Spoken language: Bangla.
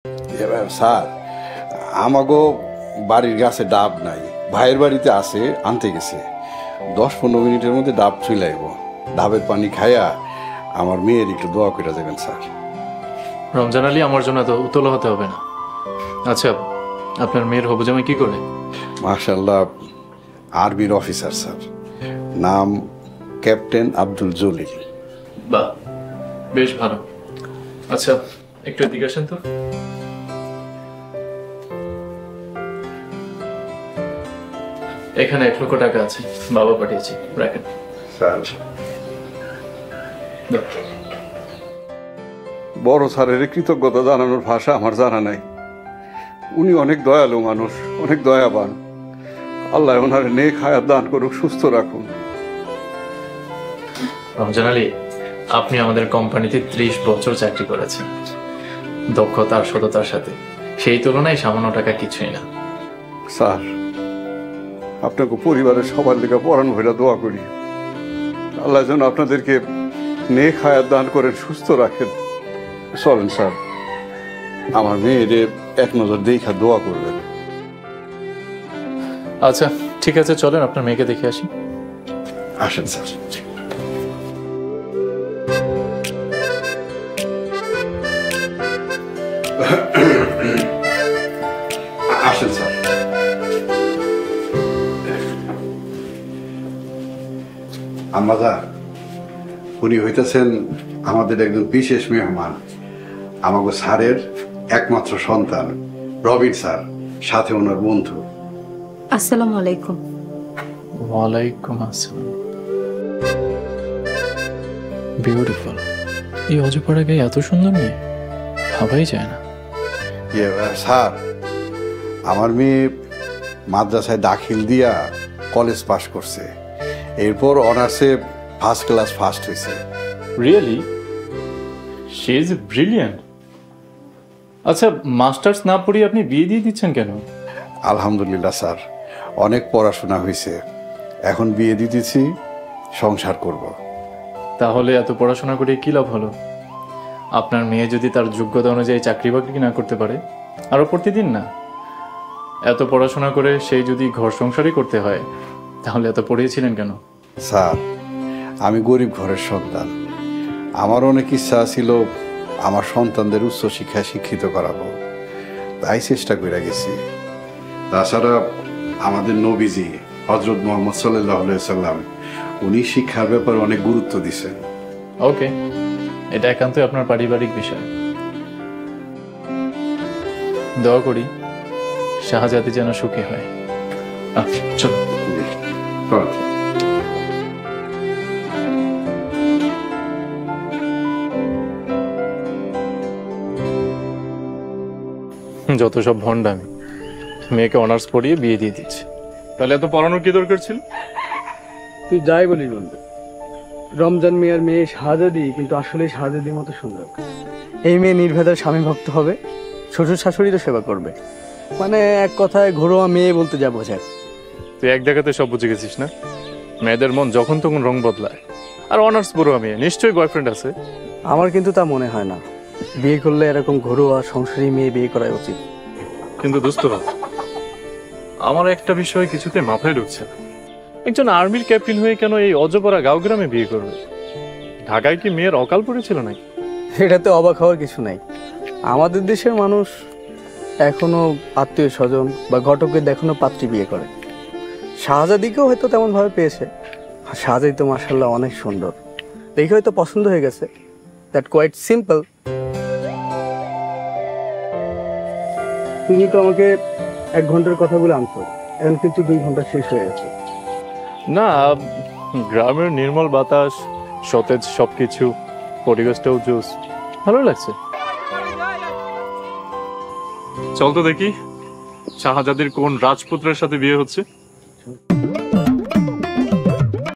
এবার স্যার, আমাগো বাড়ির গাছে ডাব নাই, ভাইয়ের বাড়িতে আছে, আনতে গেছে। 10-15 মিনিটের মধ্যে ডাব চলে আইব। ডাবের পানি খাইয়া আমার মেয়ের একটু দোয়া করে যাবেন স্যার। রমজান আলী, আমার জন্য তো উতলা হতে হবে না। আচ্ছা, আপনার মেয়ের হবু জামাই কি করে? মাশাআল্লাহ, আর্মির অফিসার স্যার, নাম ক্যাপ্টেন আব্দুল জলিল। বাহ, বেশ ভালো। আচ্ছা, একটু এদিকে আসেন তো। এখানে 1 লক্ষ টাকা আছে, বাবা পাঠিয়েছি, রাখেন। স্যার, দাও। বড় স্যারের কৃতজ্ঞতা জানানোর ভাষা আমার জানা নাই। উনি অনেক দয়ালু মানুষ, অনেক দয়াবান। আল্লাহ ওনার নেক হায়াত দান করুক, সুস্থ রাখুন। রমজান আলী, আপনি আমাদের কোম্পানিতে 30 বছর চাকরি করেছেন, দক্ষতা আর সততার সাথে। সেই তুলনায় সামান্য টাকা কিছুই না। স্যার, আপনাকে পরিবারের সবার দিকে পরাণ ভরে দোয়া করি। আল্লাহ যেন আপনাদেরকে নেক হায়াত দান করেন, সুস্থ রাখেন। চলেন স্যার, আমার মেয়েরে এক নজর দেখা দোয়া করবেন। আচ্ছা ঠিক আছে, চলেন আপনার মেয়েকে দেখে আসি। আসেন স্যার। আসেন স্যার। আম্মাজা, উনি হইতেছেন আমাদের একজন বিশেষ মেহমান, আমাগো স্যারের একমাত্র সন্তান রবিন স্যার, সাথে ওনার বন্ধু। আসসালামু আলাইকুম। ওয়ালাইকুম আসসালাম। বিউটিফুল। এই অজপাড়া গায়ে এত সুন্দর মেয়ে ভাবাই যায় না। স্যার, আমার মেয়ে মাদ্রাসায় দাখিল দিয়া কলেজ পাশ করছে, এরপর অনার্সে ফার্স্ট ক্লাস ফার্স্ট হয়েছে। রিয়েলি? She is brilliant. আচ্ছা, মাস্টার্স না পড়িয়ে আপনি বিয়ে দিয়ে দিচ্ছেন কেন? আলহামদুলিল্লাহ স্যার, অনেক পড়াশোনা হয়েছে, এখন বিয়ে দিতেছি, সংসার করব। তাহলে এত পড়াশোনা করে কি লাভ হলো? আপনার মেয়ে যদি তার যোগ্যতা অনুযায়ী চাকরি বাকরি না করতে পারে, আরও প্রতিদিন না, এত পড়াশোনা করে সেই যদি ঘর সংসারই করতে হয়, তাহলে এত পড়িয়েছিলেন কেন? স্যার, আমি গরিব ঘরের সন্তান, আমার অনেক ইচ্ছা ছিল আমার সন্তানদের উচ্চ শিক্ষায় শিক্ষিত করাবো, তাই চেষ্টা করে গেছি। তাছাড়া আমাদের নবীজি হযরত মুহাম্মদ সাল্লাল্লাহু আলাইহি সাল্লাম, উনি শিক্ষার ব্যাপারে অনেক গুরুত্ব দিয়েছেন। ওকে, এটা একান্তই আপনার পারিবারিক বিষয়। দোয়া করি শাহজাদি যেন সুখী হয়। চলো। যত সব ভণ্ডামি, মেয়েকে অনার্স পড়িয়ে বিয়ে দিয়ে দিচ্ছে। তাহলে এত পড়ানোর কি দরকার ছিল? তুই যাই বলিস বন্ধু, রমজান মিয়ার মেয়ে শাহজাদি কিন্তু আসলে শাহজাদির মতো সুন্দর। এই মেয়ে নির্ভেদার স্বামী ভক্ত হবে, শ্বশুর শাশুড়িরও সেবা করবে, মানে এক কথায় ঘরোয়া মেয়ে বলতে যা বোঝায়। তুই এক দেখাতে সব বুঝে গেছিস না? মেয়েদের মন যখন তখন রং বদলায়। আর অনার্স পড়ুয়া মেয়ে, নিশ্চয়ই বয়ফ্রেন্ড আছে। আমার কিন্তু তা মনে হয় না। বিয়ে করলে এরকম ঘরোয়া সংসারী মেয়ে বিয়ে করা উচিত। কিন্তু দোস্ত, আমার একটা বিষয় কিছুতে মাথায় ঢুকছে না। একজন আর্মির ক্যাপ্টেন হয়ে কেন এই অজপাড়া গাঁও গ্রামে বিয়ে করবে? ঢাকায় কি মেয়ের অকাল পড়েছিল নাকি? এটাতে অবাক হওয়ার কিছু নাই। আমাদের দেশের মানুষ এখনো আত্মীয় স্বজন বা ঘটকের দেখানো পাত্রী বিয়ে করে। শাহজাদিকেও হয়তো তেমন ভাবে পেয়েছে। আর শাহজাদি তো মাশাআল্লাহ অনেক সুন্দর, দেখে হয়তো পছন্দ হয়ে গেছে। That quite simple. তুমি তো আমাকে 1 ঘন্টার কথা বলে আনছো, এখন কিন্তু 2 ঘন্টা শেষ হয়ে গেছে। না, গ্রামের নির্মল বাতাস, সতেজ সবকিছু, পরিবেশটাও জোস, ভালো লাগছে। চল তো দেখি শাহজাদির কোন রাজপুত্রের সাথে বিয়ে হচ্ছে।